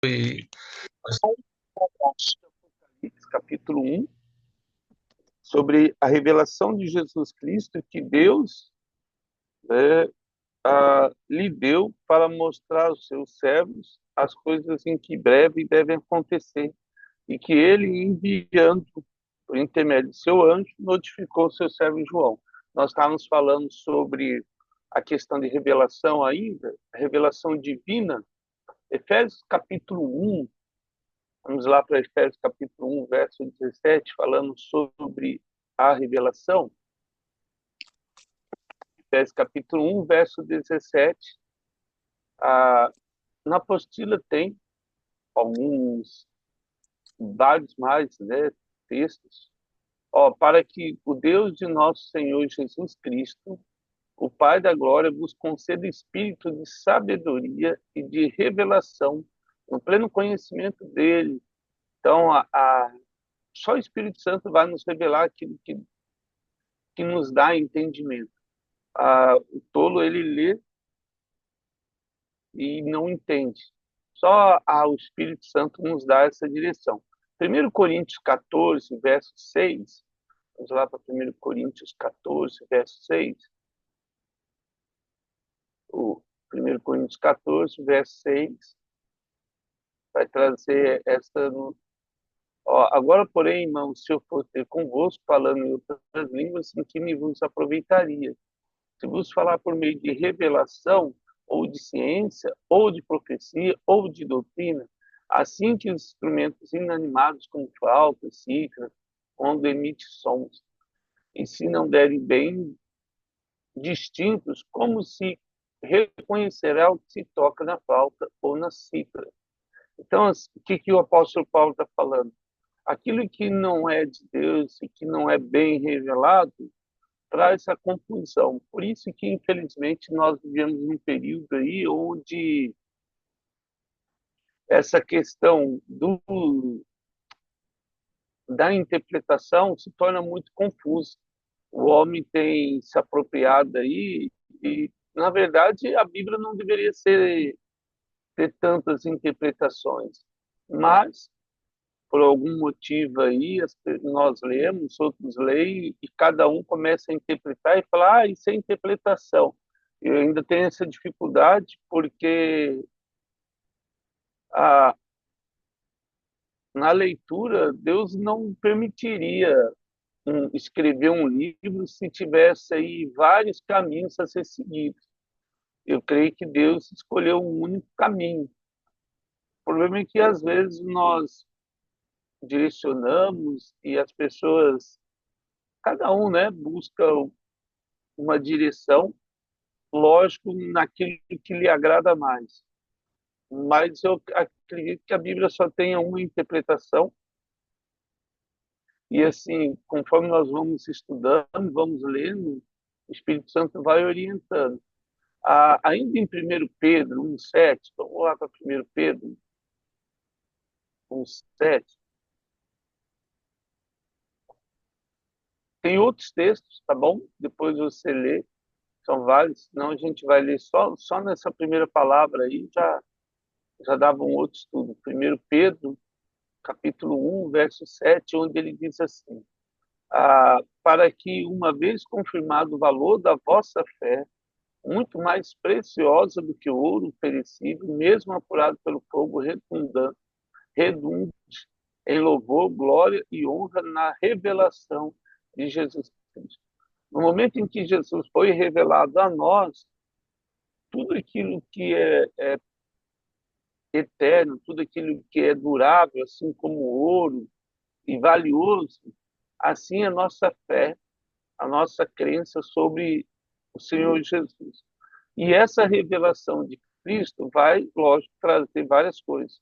E Capítulo 1, sobre a revelação de Jesus Cristo que Deus, né, lhe deu para mostrar aos seus servos as coisas em que breve devem acontecer, e que ele, enviando por intermédio de seu anjo, notificou seu servo João. Nós estávamos falando sobre a questão de revelação ainda, a revelação divina. Efésios capítulo 1, vamos lá para Efésios capítulo 1, verso 17, falando sobre a revelação. Efésios capítulo 1, verso 17. Na apostila tem alguns, vários mais, né, textos. Para que o Deus de nosso Senhor Jesus Cristo, o Pai da glória, vos conceda espírito de sabedoria e de revelação, no pleno conhecimento dele. Então, só o Espírito Santo vai nos revelar aquilo que nos dá entendimento. O tolo, ele lê e não entende. Só o Espírito Santo nos dá essa direção. 1 Coríntios 14, verso 6. Vamos lá para 1 Coríntios 14, verso 6. O 1 Coríntios 14, verso 6 vai trazer essa. Agora, porém, irmãos, se eu for ter convosco falando em outras línguas, em que me vos aproveitaria? Se vos falar por meio de revelação, ou de ciência, ou de profecia, ou de doutrina, assim que os instrumentos inanimados, como flauta, cítara, onde emite sons, e se não derem bem distintos, como se reconhecerá o que se toca na flauta ou na cítara. Então, o que o apóstolo Paulo está falando? Aquilo que não é de Deus e que não é bem revelado traz essa confusão. Por isso que, infelizmente, nós vivemos um período aí onde essa questão da interpretação se torna muito confusa. O homem tem se apropriado aí e, na verdade, a Bíblia não deveria ter tantas interpretações, mas por algum motivo aí, nós lemos, outros leem, e cada um começa a interpretar e falar, isso é interpretação. Eu ainda tenho essa dificuldade porque a, na leitura, Deus não permitiria escrever um livro se tivesse aí vários caminhos a ser seguidos. Eu creio que Deus escolheu um único caminho. O problema é que, às vezes, nós direcionamos e as pessoas, cada um, né, busca uma direção, lógico, naquilo que lhe agrada mais. Mas eu acredito que a Bíblia só tenha uma interpretação, e assim, conforme nós vamos estudando, vamos lendo, o Espírito Santo vai orientando. Ainda em 1 Pedro 1,7, vamos lá para 1 Pedro 1,7, tem outros textos, tá bom? Depois você lê, são vários, senão a gente vai ler só nessa primeira palavra aí, já dava um outro estudo. 1 Pedro capítulo 1, verso 7, onde ele diz assim: para que, uma vez confirmado o valor da vossa fé, muito mais preciosa do que o ouro perecível, mesmo apurado pelo fogo redunde em louvor, glória e honra na revelação de Jesus Cristo. No momento em que Jesus foi revelado a nós, tudo aquilo que é eterno, tudo aquilo que é durável, assim como o ouro, e valioso, assim a nossa fé, a nossa crença sobre o Senhor Jesus. E essa revelação de Cristo vai, lógico, trazer várias coisas.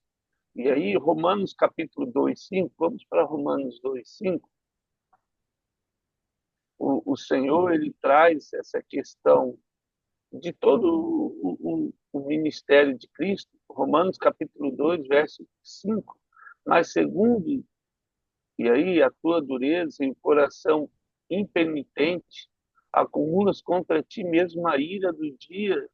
E aí, Romanos capítulo 2:5, vamos para Romanos 2:5. O Senhor, ele traz essa questão de todo o ministério de Cristo, Romanos capítulo 2, verso 5. Mas segundo, e aí a tua dureza e o coração impenitente, acumulas contra ti mesmo a ira do dia,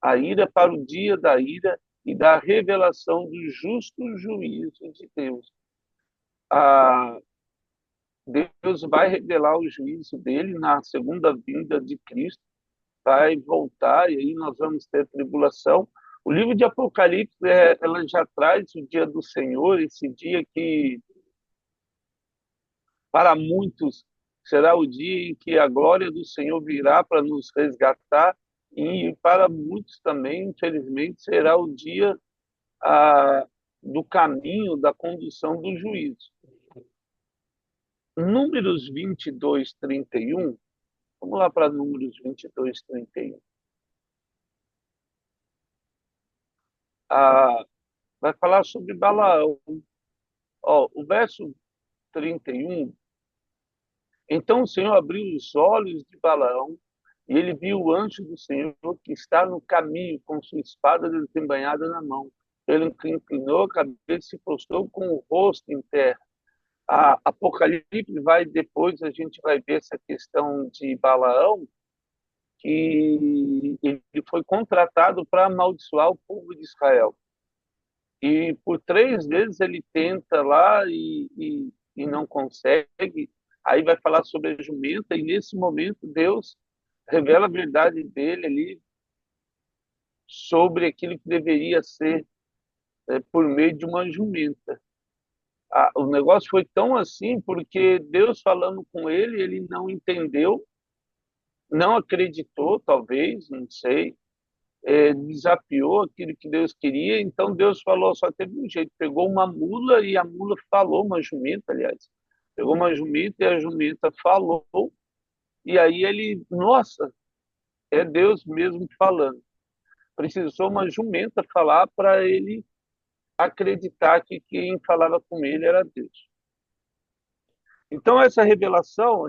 a ira para o dia da ira e da revelação do justo juízo de Deus. Ah, Deus vai revelar o juízo dele na segunda vinda de Cristo, vai voltar e aí nós vamos ter tribulação. O livro de Apocalipse, ela já traz o dia do Senhor, esse dia que para muitos será o dia em que a glória do Senhor virá para nos resgatar e para muitos também, infelizmente, será o dia do caminho da condução do juízo. Números 22, 31. Vamos lá para Números 22, 31. Vai falar sobre Balaão. O verso 31. Então o Senhor abriu os olhos de Balaão e ele viu o anjo do Senhor que está no caminho com sua espada desembainhada na mão. Ele inclinou a cabeça e se prostrou com o rosto em terra. A Apocalipse depois a gente vai ver essa questão de Balaão, que ele foi contratado para amaldiçoar o povo de Israel. E por 3 vezes ele tenta lá e não consegue. Aí vai falar sobre a jumenta, e nesse momento Deus revela a verdade dele ali sobre aquilo que deveria ser por meio de uma jumenta. O negócio foi tão assim porque Deus falando com ele, ele não entendeu, não acreditou, talvez, não sei, desafiou aquilo que Deus queria. Então Deus falou, só teve um jeito, pegou uma mula e a mula falou, uma jumenta, aliás, pegou uma jumenta e a jumenta falou, e aí ele, nossa, é Deus mesmo falando. Precisou uma jumenta falar para ele acreditar que quem falava com ele era Deus. Então essa revelação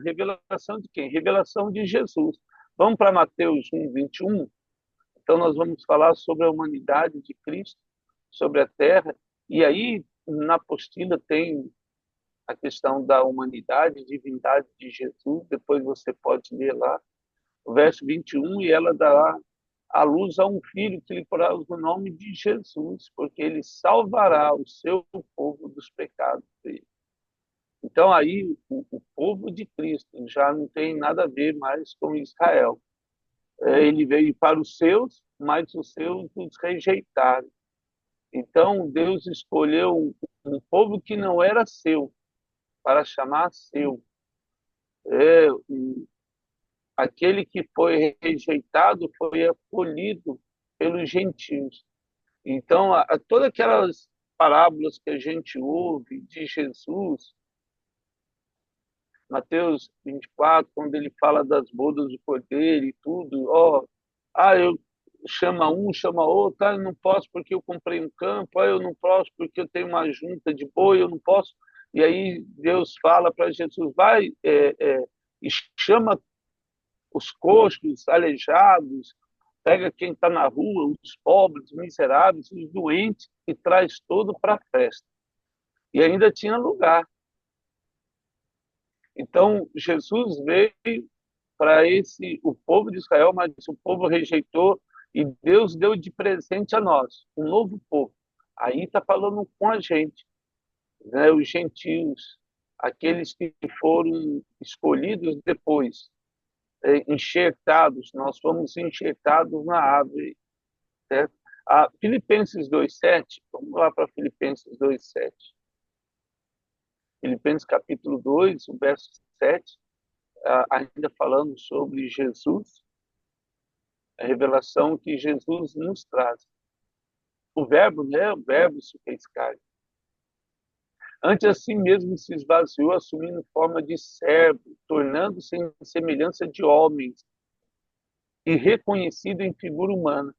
de quem? Revelação de Jesus. Vamos para Mateus 1, 21. Então, nós vamos falar sobre a humanidade de Cristo, sobre a Terra. E aí, na apostila, tem a questão da humanidade, divindade de Jesus. Depois você pode ler lá, o verso 21, e ela dará à luz a um filho que lhe porá o nome de Jesus, porque ele salvará o seu povo dos pecados dele. Então, aí, o povo de Cristo já não tem nada a ver mais com Israel. Ele veio para os seus, mas os seus os rejeitaram. Então, Deus escolheu um povo que não era seu, para chamar seu. É, aquele que foi rejeitado foi acolhido pelos gentios. Então, todas aquelas parábolas que a gente ouve de Jesus, Mateus 24, quando ele fala das bodas do cordeiro e tudo, eu chama um, chama outro, eu não posso porque eu comprei um campo, eu não posso porque eu tenho uma junta de boi, eu não posso. E aí Deus fala para Jesus, vai e chama os coxos, aleijados, pega quem está na rua, os pobres, os miseráveis, os doentes, e traz tudo para a festa. E ainda tinha lugar. Então, Jesus veio para o povo de Israel, mas o povo rejeitou e Deus deu de presente a nós um novo povo. Aí está falando com a gente, né? Os gentios, aqueles que foram escolhidos depois, enxertados, nós fomos enxertados na árvore. Certo? Filipenses 2,7, vamos lá para Filipenses 2,7. Filipenses capítulo 2, o verso 7, ainda falando sobre Jesus, a revelação que Jesus nos traz. O verbo, né? O verbo se fez carne. Antes assim mesmo se esvaziou, assumindo forma de servo, tornando-se em semelhança de homens e reconhecido em figura humana.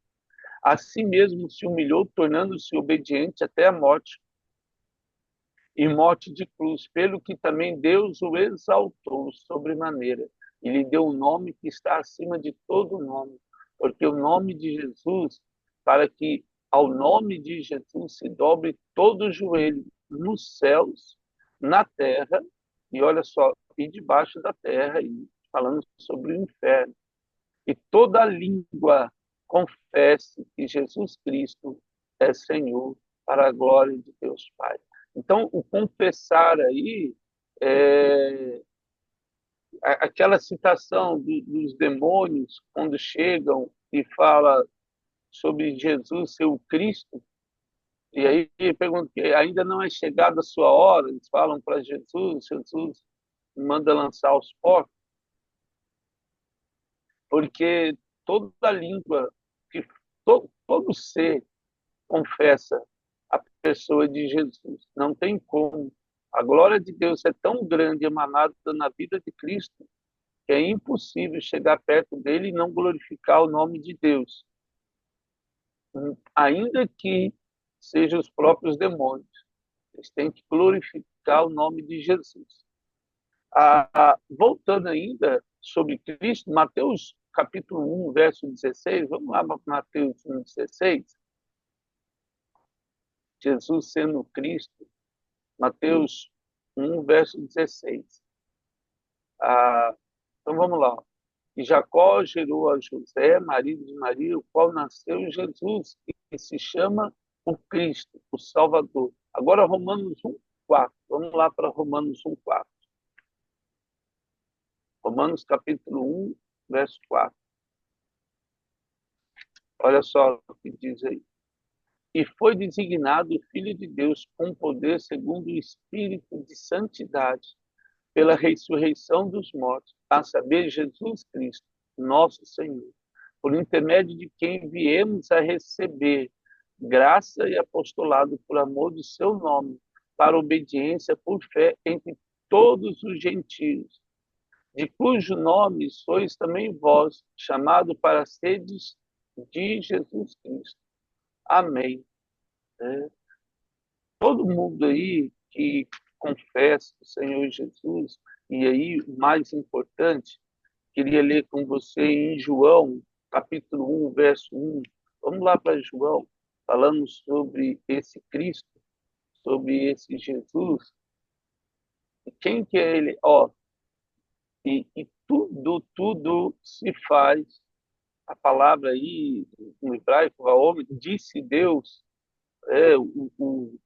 Assim mesmo se humilhou, tornando-se obediente até a morte, e morte de cruz, pelo que também Deus o exaltou sobremaneira e lhe deu um nome que está acima de todo nome, porque o nome de Jesus, para que ao nome de Jesus se dobre todo o joelho nos céus, na terra, e olha só, e debaixo da terra, e falando sobre o inferno, e toda língua confesse que Jesus Cristo é Senhor, para a glória de Deus Pai. Então, o confessar aí é aquela citação dos demônios, quando chegam e fala sobre Jesus ser o Cristo, e aí pergunta que ainda não é chegada a sua hora, eles falam para Jesus, Jesus manda lançar os porcos, porque toda língua, que todo ser confessa a pessoa de Jesus. Não tem como. A glória de Deus é tão grande emanada na vida de Cristo que é impossível chegar perto dele e não glorificar o nome de Deus, ainda que sejam os próprios demônios. Eles têm que glorificar o nome de Jesus. Voltando ainda sobre Cristo, Mateus capítulo 1, verso 16, vamos lá para Mateus 1, 16. Jesus sendo Cristo, Mateus 1, verso 16. Então vamos lá. E Jacó gerou a José, marido de Maria, o qual nasceu Jesus, que se chama o Cristo, o Salvador. Agora Romanos 1, 4. Vamos lá para Romanos 1, 4. Romanos capítulo 1, verso 4. Olha só o que diz aí. E foi designado Filho de Deus com poder segundo o Espírito de santidade, pela ressurreição dos mortos, a saber, Jesus Cristo, nosso Senhor, por intermédio de quem viemos a receber graça e apostolado por amor do seu nome, para obediência por fé entre todos os gentios, de cujo nome sois também vós, chamado para seres de Jesus Cristo. Amém. Todo mundo aí que confessa o Senhor Jesus, e aí, o mais importante, queria ler com você em João, capítulo 1, verso 1. Vamos lá para João, falando sobre esse Cristo, sobre esse Jesus. E quem que é ele? E tudo se faz, a palavra aí, no hebraico, homem, disse Deus, o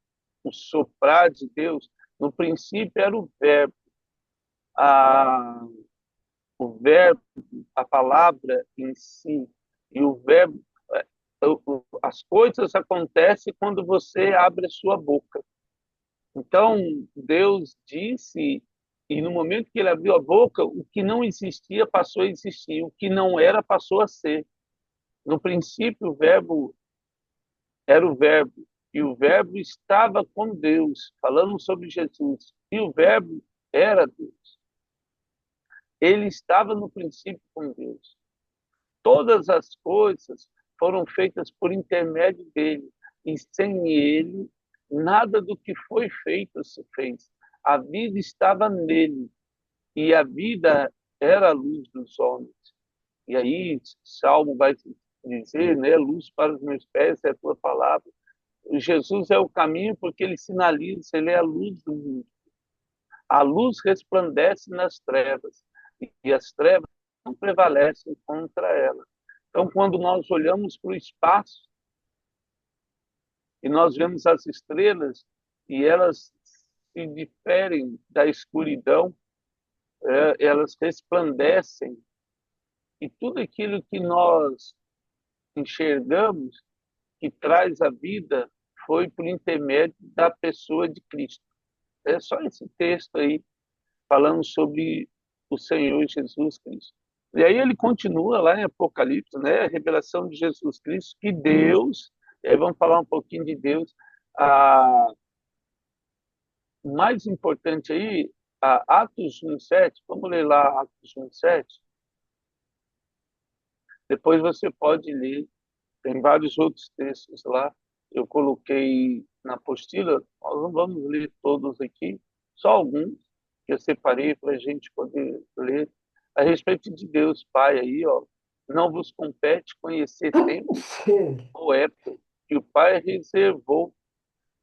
soprar de Deus. No princípio era o verbo, a, o verbo, a palavra em si, e o verbo, as coisas acontecem quando você abre a sua boca. Então, Deus disse, e no momento que ele abriu a boca, o que não existia passou a existir, o que não era passou a ser. No princípio, o verbo era o verbo, e o verbo estava com Deus, falando sobre Jesus, e o verbo era Deus. Ele estava no princípio com Deus. Todas as coisas foram feitas por intermédio dele, e sem ele, nada do que foi feito se fez. A vida estava nele, e a vida era a luz dos homens. E aí, Salmo vai dizer, né, luz para os meus pés é a tua palavra. Jesus é o caminho porque ele sinaliza, ele é a luz do mundo. A luz resplandece nas trevas, e as trevas não prevalecem contra ela. Então, quando nós olhamos para o espaço e nós vemos as estrelas e elas se diferem da escuridão, elas resplandecem, e tudo aquilo que nós enxergamos que traz a vida foi por intermédio da pessoa de Cristo. É só esse texto aí falando sobre o Senhor Jesus Cristo. E aí ele continua lá em Apocalipse, né? A revelação de Jesus Cristo, que Deus, e aí vamos falar um pouquinho de Deus, o mais importante aí, Atos 1:7, vamos ler lá Atos 1:7. Depois você pode ler, tem vários outros textos lá, eu coloquei na apostila, nós não vamos ler todos aqui, só alguns que eu separei para a gente poder ler a respeito de Deus Pai aí, ó. Não vos compete conhecer tempo ou época que o Pai reservou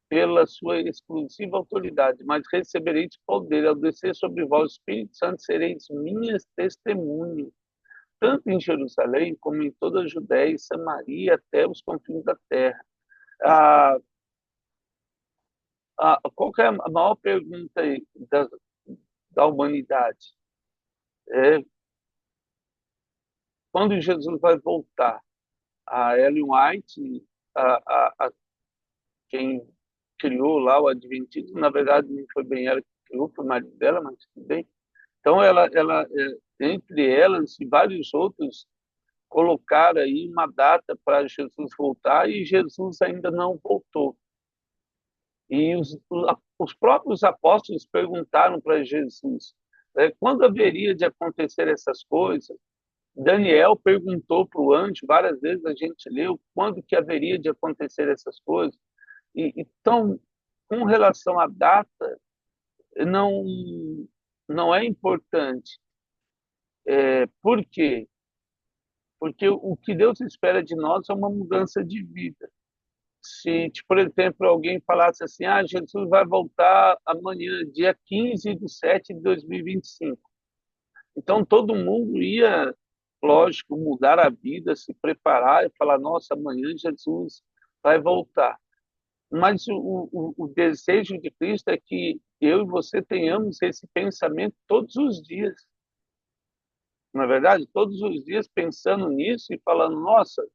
pela sua exclusiva autoridade, mas recebereis poder ao descer sobre vós o Espírito Santo, sereis minhas testemunhas, tanto em Jerusalém como em toda a Judéia e Samaria até os confins da terra. Ah, qual que é a maior pergunta aí da humanidade? É, quando Jesus vai voltar? A Ellen White, a quem criou lá o Adventismo, na verdade não foi bem ela que criou, foi o marido dela, mas tudo bem. Então, entre elas e vários outros, colocaram aí uma data para Jesus voltar e Jesus ainda não voltou. E os próprios apóstolos perguntaram para Jesus, quando haveria de acontecer essas coisas. Daniel perguntou para o anjo, várias vezes a gente leu, quando que haveria de acontecer essas coisas. Então, com relação à data, não, não é importante. Por quê? Porque o que Deus espera de nós é uma mudança de vida. Se, por exemplo, alguém falasse assim, Jesus vai voltar amanhã, dia 15/7/2025. Então, todo mundo ia, lógico, mudar a vida, se preparar e falar, nossa, amanhã Jesus vai voltar. Mas o desejo de Cristo é que eu e você tenhamos esse pensamento todos os dias. Na verdade, todos os dias pensando nisso e falando, nossa,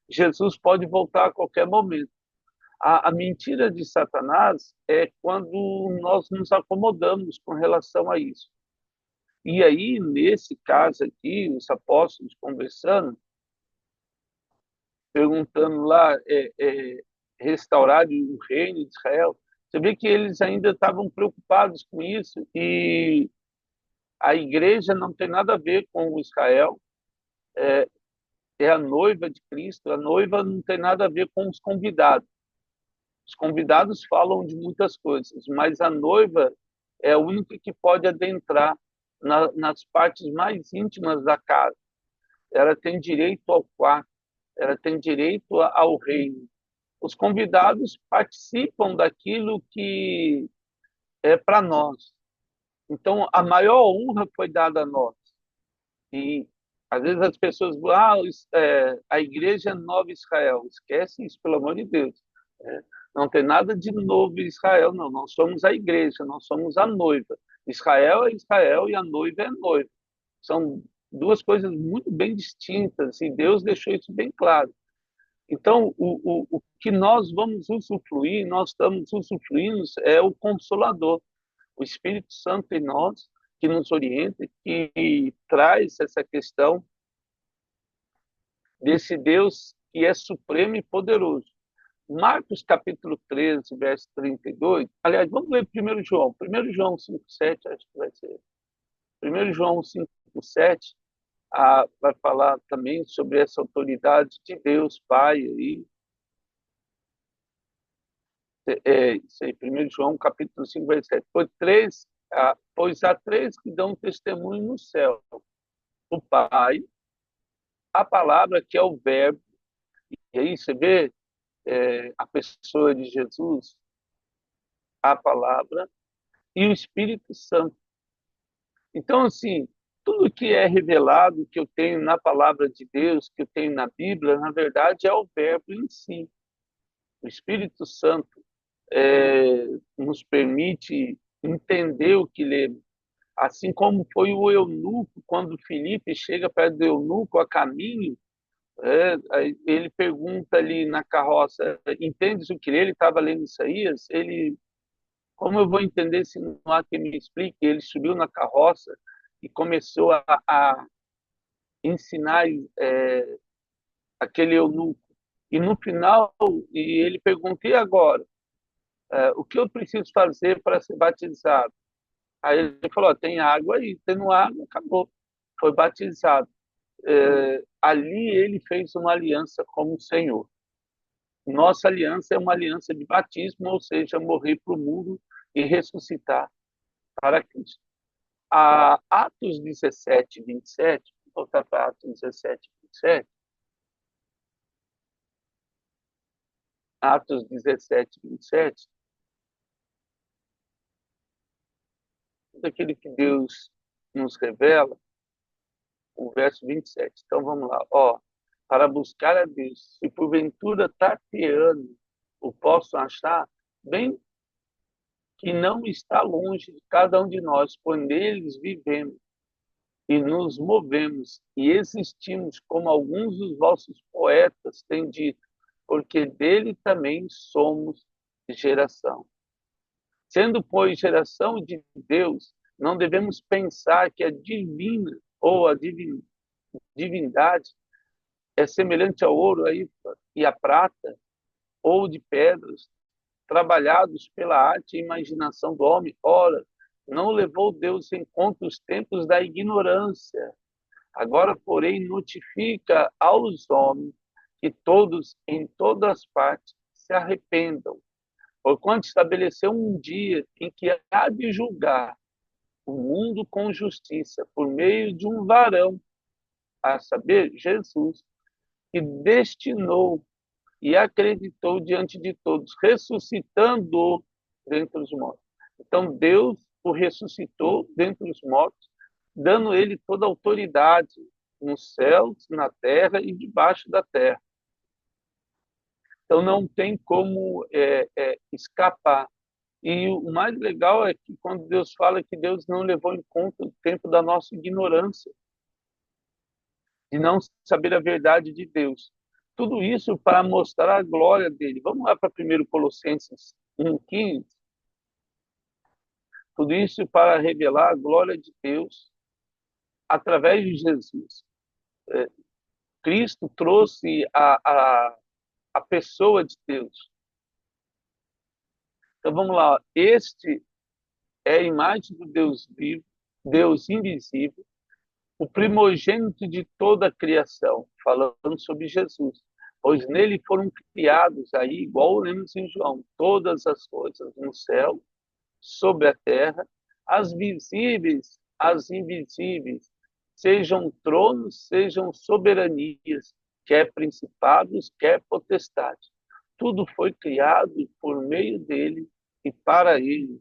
Jesus pode voltar a qualquer momento. A mentira de Satanás é quando nós nos acomodamos com relação a isso. E aí, nesse caso aqui, os apóstolos conversando, perguntando lá, restaurar o reino de Israel, você vê que eles ainda estavam preocupados com isso e a igreja não tem nada a ver com o Israel, é a noiva de Cristo, a noiva não tem nada a ver com os convidados. Os convidados falam de muitas coisas, mas a noiva é a única que pode adentrar nas partes mais íntimas da casa. Ela tem direito ao quarto, ela tem direito ao reino. Os convidados participam daquilo que é para nós. Então, a maior honra foi dada a nós. E às vezes as pessoas falam, a igreja é Nova Israel. Esquece isso, pelo amor de Deus. É, não tem nada de novo em Israel, não. Nós somos a igreja, nós somos a noiva. Israel é Israel e a noiva é a noiva. São duas coisas muito bem distintas e Deus deixou isso bem claro. Então, o que nós vamos usufruir, nós estamos usufruindo, é o Consolador, o Espírito Santo em nós, que nos orienta, que traz essa questão desse Deus que é supremo e poderoso. Marcos capítulo 13, verso 32. Aliás, vamos ler 1 João. 1 João 5,7, acho que vai ser. 1 João 5,7 vai falar também sobre essa autoridade de Deus Pai. Isso aí, 1 João capítulo 5, verso 7. Pois há três que dão testemunho no céu: o Pai, a palavra que é o Verbo, e aí você vê a pessoa de Jesus, a palavra, e o Espírito Santo. Então, assim, tudo que é revelado, que eu tenho na palavra de Deus, que eu tenho na Bíblia, na verdade é o Verbo em si. O Espírito Santo nos permite entender o que lemos. Assim como foi o eunuco, quando Filipe chega perto do eunuco a caminho, ele pergunta ali na carroça, entendes o que ele estava lendo Isaías? Ele, como eu vou entender se não há quem me explique? Ele subiu na carroça e começou a ensinar aquele eunuco. E no final, ele pergunta, e agora? O que eu preciso fazer para ser batizado? Aí ele falou, tem água aí, tendo água, acabou. Foi batizado. Ali ele fez uma aliança com o Senhor. Nossa aliança é uma aliança de batismo, ou seja, morrer para o mundo e ressuscitar para Cristo. Atos 17, 27, vou voltar para Atos 17, 27. Atos 17, 27. Tudo aquilo que Deus nos revela, o verso 27. Então vamos lá. para buscar a Deus. Se porventura tateando o posso achar, bem que não está longe de cada um de nós, pois neles vivemos e nos movemos e existimos, como alguns dos vossos poetas têm dito, porque dele também somos geração. Sendo, pois, geração de Deus, não devemos pensar que a divina ou a divindade é semelhante ao ouro e à prata ou de pedras, trabalhados pela arte e imaginação do homem. Ora, não levou Deus em conta os tempos da ignorância. Agora, porém, notifica aos homens que todos, em todas as partes, se arrependam, porquanto estabeleceu um dia em que há de julgar o mundo com justiça, por meio de um varão, a saber, Jesus, que destinou e acreditou diante de todos, ressuscitando-o dentre os mortos. Então, Deus o ressuscitou dentre os mortos, dando ele toda a autoridade nos céus, na terra e debaixo da terra. Então, não tem como escapar. E o mais legal é que quando Deus fala que Deus não levou em conta o tempo da nossa ignorância, de não saber a verdade de Deus. Tudo isso para mostrar a glória dele. Vamos lá para 1 Colossenses 1,15. Tudo isso para revelar a glória de Deus através de Jesus. Cristo trouxe a pessoa de Deus. Então vamos lá. Este é a imagem do Deus vivo, Deus invisível, o primogênito de toda a criação, falando sobre Jesus. Pois nele foram criados, aí, igual lemos em João, todas as coisas no céu, sobre a terra, as visíveis, as invisíveis, sejam tronos, sejam soberanias, quer principados, quer potestades. Tudo foi criado por meio dele e para ele.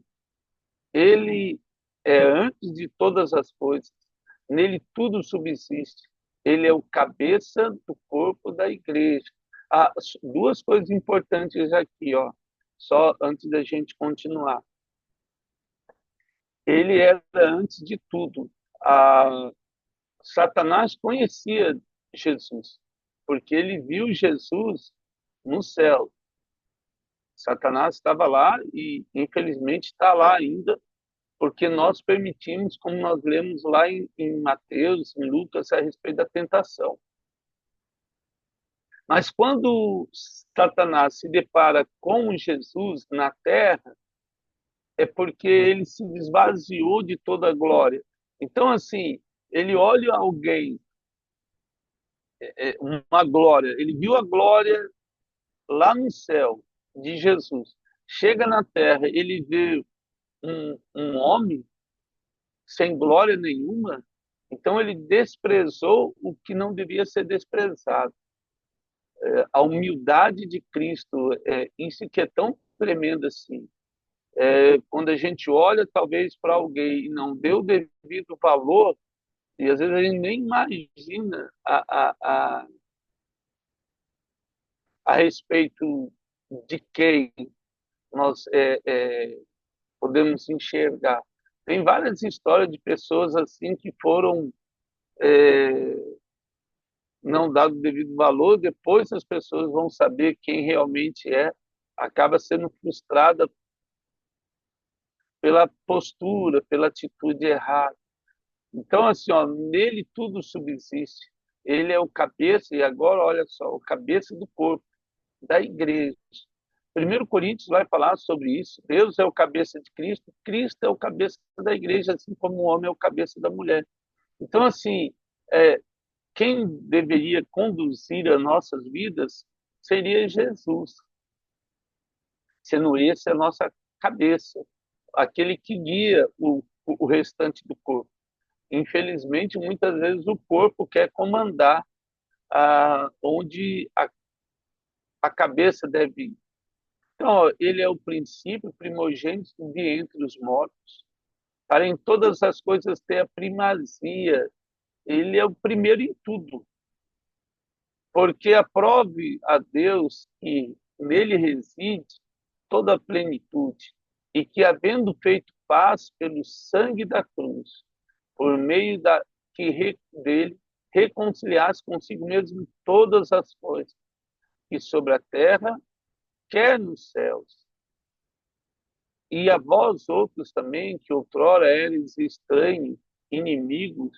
Ele é antes de todas as coisas. Nele tudo subsiste. Ele é o cabeça do corpo da igreja. Duas coisas importantes aqui, ó, só antes da gente continuar. Ele era antes de tudo. Satanás conhecia Jesus, porque ele viu Jesus no céu. Satanás estava lá e, infelizmente, está lá ainda, porque nós permitimos, como nós lemos lá em Mateus, em Lucas, a respeito da tentação. Mas quando Satanás se depara com Jesus na terra, é porque ele se esvaziou de toda a glória. Então, assim, ele olha alguém, uma glória, ele viu a glória lá no céu de Jesus. Chega na terra, ele vê um homem sem glória nenhuma, então ele desprezou o que não devia ser desprezado. A humildade de Cristo, isso que é tão tremendo assim. Quando a gente olha talvez para alguém e não deu o devido valor, e às vezes a gente nem imagina a respeito de quem nós podemos enxergar. Tem várias histórias de pessoas assim que foram não dado o devido valor, depois as pessoas vão saber quem realmente é, acaba sendo frustrada pela postura, pela atitude errada. Então, assim, ó, nele tudo subsiste. Ele é o cabeça, e agora, olha só, o cabeça do corpo, da igreja. 1 Coríntios vai falar sobre isso. Deus é o cabeça de Cristo, Cristo é o cabeça da igreja, assim como o homem é o cabeça da mulher. Então, assim, quem deveria conduzir as nossas vidas seria Jesus, sendo esse a nossa cabeça, aquele que guia o restante do corpo. Infelizmente, muitas vezes o corpo quer comandar onde a cabeça deve ir. Então, ó, ele é o princípio primogênito de entre os mortos, para em todas as coisas ter a primazia. Ele é o primeiro em tudo. porque aprove a Deus que nele reside toda a plenitude, e que, havendo feito paz pelo sangue da cruz, por meio dele, reconciliasse consigo mesmo todas as coisas, que sobre a terra, quer nos céus. E a vós outros também, que outrora eres estranhos, inimigos,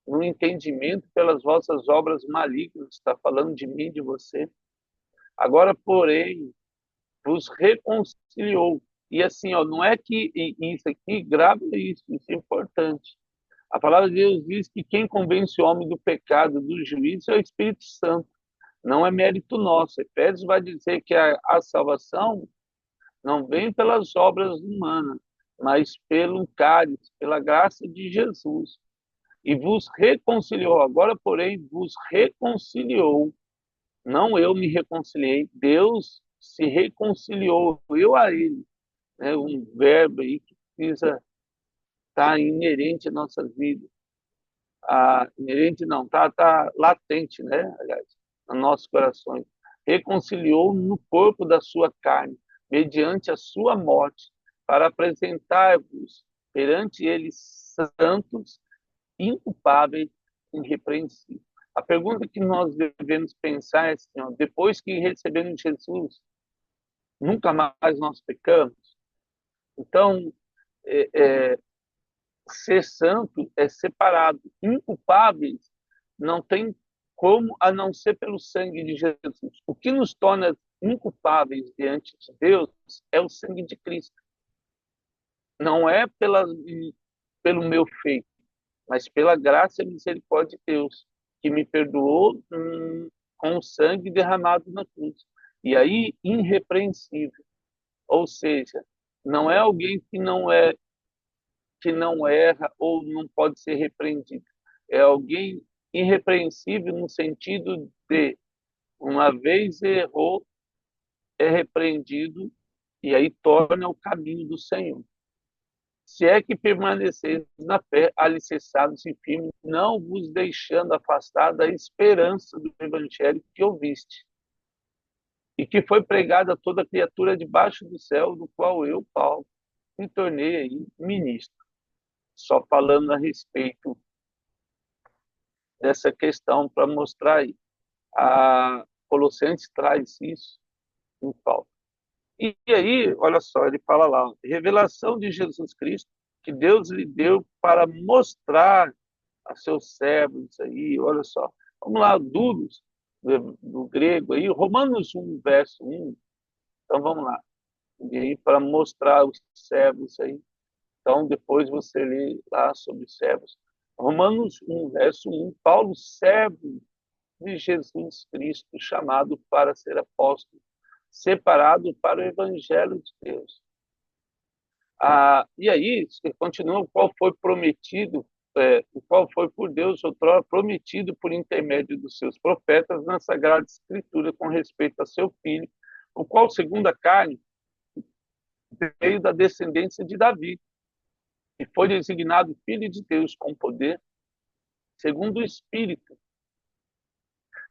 no entendimento pelas vossas obras malignas, está falando de mim, de você. Agora, porém, vos reconciliou. E assim, ó, não é que isso aqui, grave isso é importante. A palavra de Deus diz que quem convence o homem do pecado, do juízo, é o Espírito Santo. Não é mérito nosso. Efésios vai dizer que a salvação não vem pelas obras humanas, mas pelo cálice, pela graça de Jesus. E vos reconciliou. Agora, porém, vos reconciliou. Não eu me reconciliei, Deus se reconciliou, eu a ele. É um verbo aí que precisa estar inerente à nossa vida. Inerente não, tá latente, né? Aliás, nos nossos corações. Reconciliou no corpo da sua carne, mediante a sua morte, para apresentar-vos perante ele santos, inculpáveis, irrepreensíveis. A pergunta que nós devemos pensar é assim, ó, depois que recebemos Jesus, nunca mais nós pecamos? Então, é, é, ser santo é separado. Inculpáveis não tem como a não ser pelo sangue de Jesus. O que nos torna inculpáveis diante de Deus é o sangue de Cristo. Não é pelo meu feito, mas pela graça e misericórdia de Deus, que me perdoou com o sangue derramado na cruz. E aí, irrepreensível. Ou seja, não é alguém que não erra ou não pode ser repreendido. É alguém irrepreensível no sentido de, uma vez errou, é repreendido e aí torna o caminho do Senhor. Se é que permaneceis na fé, alicerçados e firmes, não vos deixando afastar da esperança do evangelho que ouviste, e que foi pregado a toda criatura debaixo do céu, do qual eu, Paulo, me tornei aí ministro. Só falando a respeito dessa questão para mostrar aí. A Colossenses traz isso em Paulo. E aí, olha só, ele fala lá, revelação de Jesus Cristo, que Deus lhe deu para mostrar a seus servos aí, olha só. Vamos lá, duros, do grego aí, Romanos 1, verso 1. Então, vamos lá. E aí, para mostrar os servos aí. Então, depois você lê lá sobre os servos. Romanos 1, verso 1. Paulo, servo de Jesus Cristo, chamado para ser apóstolo, separado para o evangelho de Deus. E aí, continua o qual foi prometido, o qual foi por Deus outrora prometido por intermédio dos seus profetas na Sagrada Escritura com respeito a seu filho, o qual, segundo a carne, veio da descendência de Davi, e foi designado Filho de Deus com poder, segundo o Espírito,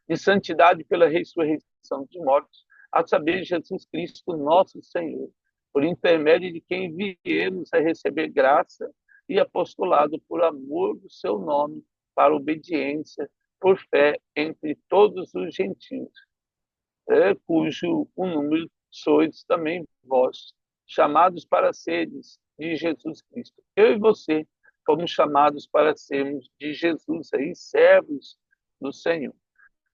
de santidade pela ressurreição de mortos, a saber, Jesus Cristo, nosso Senhor, por intermédio de quem viemos a receber graça e apostolado por amor do seu nome, para obediência, por fé entre todos os gentios, cujo o número sois também vós, chamados para seres de Jesus Cristo. Eu e você fomos chamados para sermos de Jesus, aí, servos do Senhor.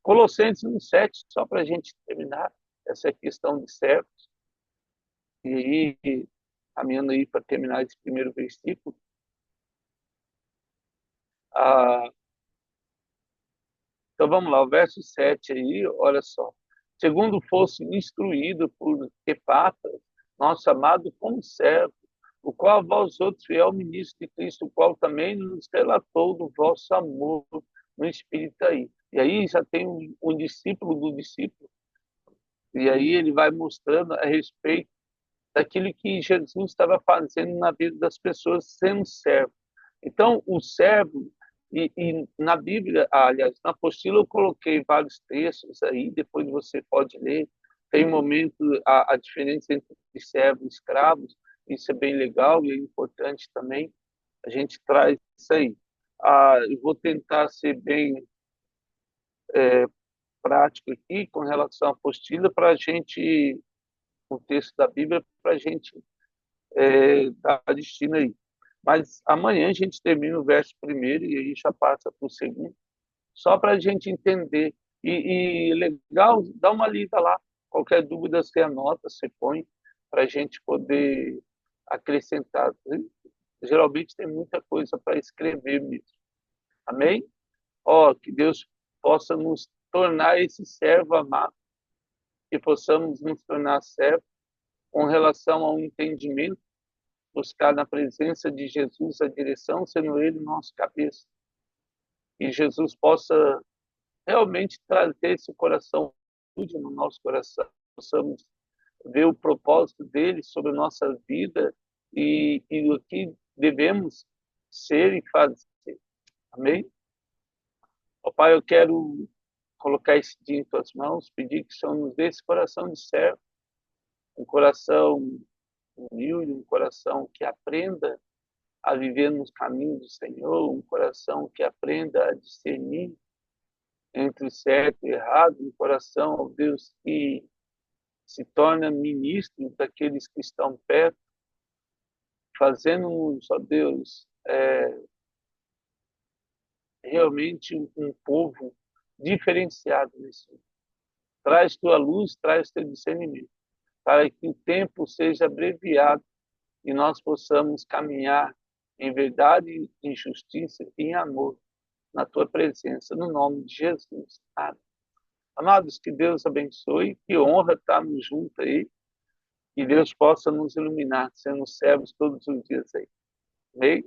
Colossenses 1,7, só para a gente terminar essa questão de servos, e aí, caminhando aí para terminar esse primeiro versículo, ah, então vamos lá, o verso 7 aí, olha só. Segundo fosse instruído por Epáfras, nosso amado como servo, o qual vós outros fiel ministro de Cristo, o qual também nos relatou do vosso amor no Espírito aí. E aí já tem um discípulo do discípulo, e aí ele vai mostrando a respeito daquilo que Jesus estava fazendo na vida das pessoas sendo servo. Então, o servo E na Bíblia, aliás, na apostila eu coloquei vários textos aí, depois você pode ler. Tem momento, a diferença entre servos e escravos, isso é bem legal e é importante também. A gente traz isso aí. Eu vou tentar ser bem prático aqui com relação à apostila para a gente, o texto da Bíblia, para a gente dar destino aí. Mas amanhã a gente termina o verso primeiro e aí já passa para o segundo, só para a gente entender. E legal, dá uma lida lá. Qualquer dúvida você anota, você põe, para a gente poder acrescentar. Geralmente tem muita coisa para escrever mesmo. Amém? Ó, que Deus possa nos tornar esse servo amado, que possamos nos tornar servo com relação ao entendimento, buscar na presença de Jesus a direção, sendo Ele nosso cabeça. E Jesus possa realmente trazer esse coração no nosso coração, possamos ver o propósito dele sobre a nossa vida e o que devemos ser e fazer. Amém? Ó Pai, eu quero colocar esse dia em tuas mãos, pedir que o Senhor nos dê esse coração de servo, um coração humilde, um coração que aprenda a viver nos caminhos do Senhor, um coração que aprenda a discernir entre o certo e o errado, um coração, ó Deus, que se torna ministro daqueles que estão perto, fazendo-nos, ó Deus, realmente um povo diferenciado nesse mundo. Traz tua luz, traz teu discernimento, para que o tempo seja abreviado e nós possamos caminhar em verdade, em justiça e em amor na tua presença, no nome de Jesus. Amém. Amados, que Deus abençoe, que honra estarmos juntos aí, que Deus possa nos iluminar, sendo servos todos os dias aí. Amém?